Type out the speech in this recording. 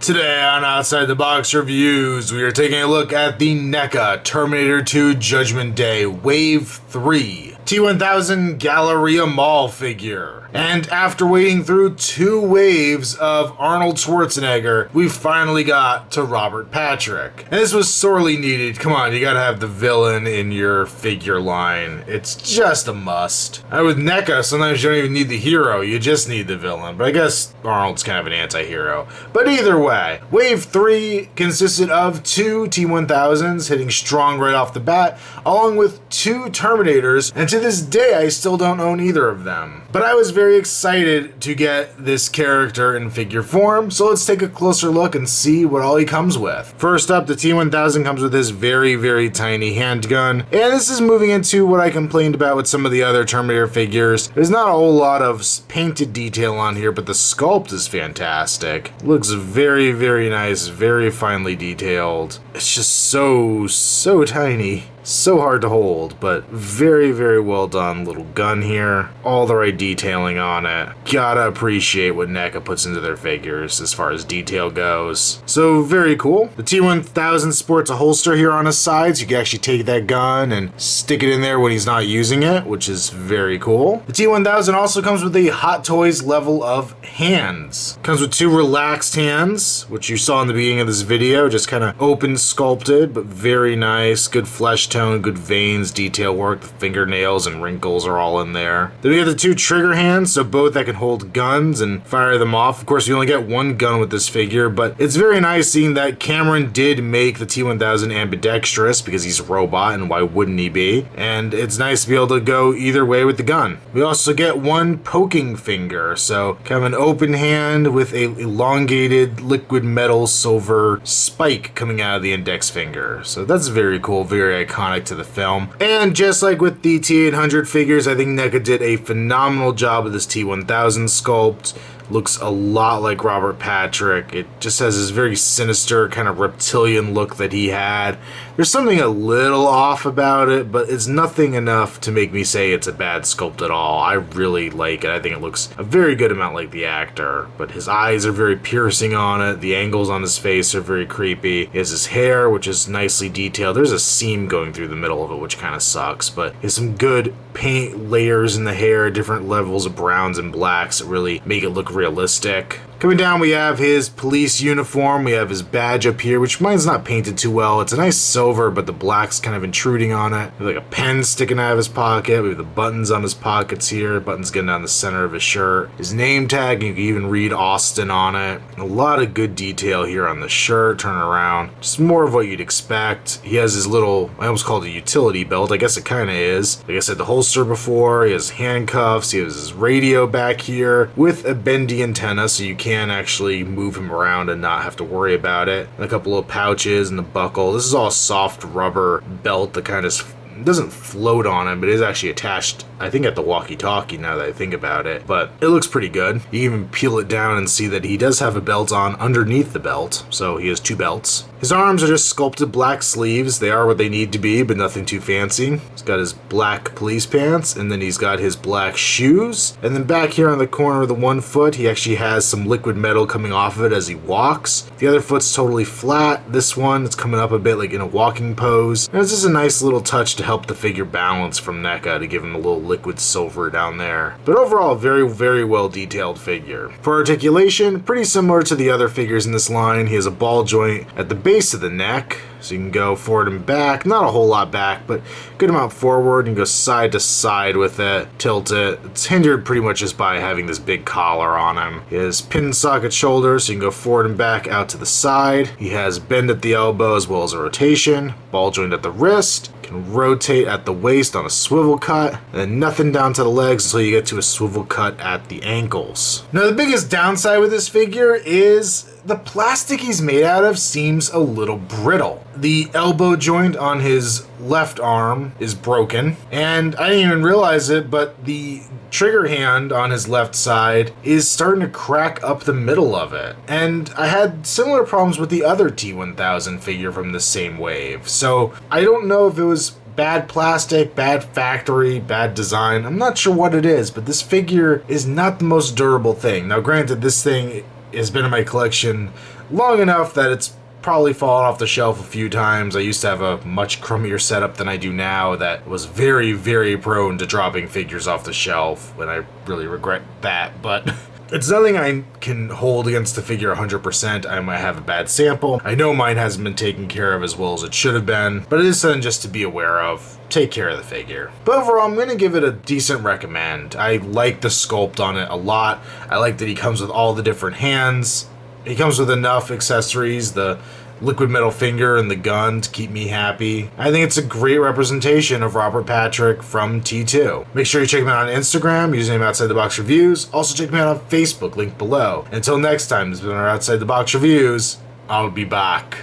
Today on Outside the Box Reviews, we are taking a look at the NECA Terminator 2 Judgment Day Wave 3 T-1000 Galleria Mall figure. And after waiting through 2 waves of Arnold Schwarzenegger, we finally got to Robert Patrick. And this was sorely needed. Come on, you gotta have the villain in your figure line. It's just a must. With NECA, sometimes you don't even need the hero, you just need the villain. But I guess Arnold's kind of an anti-hero. But either way, Wave 3 consisted of 2 T-1000s hitting strong right off the bat, along with 2 Terminators, and to this day I still don't own either of them. But I was very excited to get this character in figure form, so let's take a closer look and see what all he comes with. First up, the T-1000 comes with this very tiny handgun, and this is moving into what I complained about with some of the other Terminator figures. There's not a whole lot of painted detail on here, but the sculpt is fantastic. Looks very nice, very finely detailed. It's just so tiny. So hard to hold, but very well done. Little gun here, all the right detailing on it. Gotta appreciate what NECA puts into their figures as far as detail goes. So very cool. The T-1000 sports a holster here on his side, so you can actually take that gun and stick it in there when he's not using it, which is very cool. The T-1000 also comes with a Hot Toys level of hands. Comes with 2 relaxed hands, which you saw in the beginning of this video, just kind of open sculpted, but very nice, good flesh tone, good veins, detail work, the fingernails and wrinkles are all in there. Then we have the 2 trigger hands, so both that can hold guns and fire them off. Of course, you only get 1 gun with this figure, but it's very nice seeing that Cameron did make the T-1000 ambidextrous because he's a robot, and why wouldn't he be? And it's nice to be able to go either way with the gun. We also get 1 poking finger, so kind of an open hand with a elongated liquid metal silver spike coming out of the index finger. So that's very cool, very iconic to the film. And just like with the T-800 figures, I think NECA did a phenomenal job with this T-1000 sculpt. Looks a lot like Robert Patrick. It just has this very sinister kind of reptilian look that he had. There's something a little off about it, but it's nothing enough to make me say it's a bad sculpt at all. I really like it. I think it looks a very good amount like the actor, but his eyes are very piercing on it. The angles on his face are very creepy. He has his hair, which is nicely detailed. There's a seam going through the middle of it, which kind of sucks, but he has some good paint layers in the hair, different levels of browns and blacks that really make it look realistic. Coming down, we have his police uniform. We have his badge up here, which mine's not painted too well. It's a nice silver, but the black's kind of intruding on it. We have like a pen sticking out of his pocket. We have the buttons on his pockets here. Buttons getting down the center of his shirt. His name tag, you can even read Austin on it. A lot of good detail here on the shirt. Turn around. Just more of what you'd expect. He has his little, I almost called it a utility belt. I guess it kind of is. Like I said, the holster before. He has handcuffs. He has his radio back here with a bendy antenna, so you can actually move him around and not have to worry about it. And a couple of pouches and the buckle. This is all soft rubber belt that kind of doesn't float on him, but is actually attached, I think, at the walkie-talkie now that I think about it. But it looks pretty good. You can even peel it down and see that he does have a belt on underneath the belt, so he has 2 belts. His arms are just sculpted black sleeves. They are what they need to be, but nothing too fancy. He's got his black police pants, and then he's got his black shoes. And then back here on the corner of the 1 foot, he actually has some liquid metal coming off of it as he walks. The other foot's totally flat. This one, it's coming up a bit like in a walking pose. And it's just a nice little touch to help the figure balance from NECA to give him a little liquid silver down there. But overall, a very well detailed figure. For articulation, pretty similar to the other figures in this line. He has a ball joint at the base of the neck, so you can go forward and back. Not a whole lot back, but good amount forward. You can go side to side with it, tilt it. It's hindered pretty much just by having this big collar on him. He has pin socket shoulders, so you can go forward and back out to the side. He has bend at the elbow as well as a rotation, ball joint at the wrist, can rotate at the waist on a swivel cut, and then nothing down to the legs until you get to a swivel cut at the ankles. Now the biggest downside with this figure is the plastic he's made out of seems a little brittle. The elbow joint on his left arm is broken, and I didn't even realize it, but the trigger hand on his left side is starting to crack up the middle of it. And I had similar problems with the other T-1000 figure from the same wave, so I don't know if it was bad plastic, bad factory, bad design. I'm not sure what it is, but this figure is not the most durable thing. Now granted, this thing has been in my collection long enough that it's probably fallen off the shelf a few times. I used to have a much crummier setup than I do now that was very, very prone to dropping figures off the shelf, and I really regret that, but it's nothing I can hold against the figure 100%. I might have a bad sample. I know mine hasn't been taken care of as well as it should have been, but it is something just to be aware of. Take care of the figure. But overall, I'm going to give it a decent recommend. I like the sculpt on it a lot. I like that he comes with all the different hands. He comes with enough accessories, the liquid metal finger and the gun to keep me happy. I think it's a great representation of Robert Patrick from T2. Make sure you check me out on Instagram, username Outside the Box Reviews. Also check me out on Facebook, link below. Until next time, this has been our Outside the Box Reviews. I'll be back.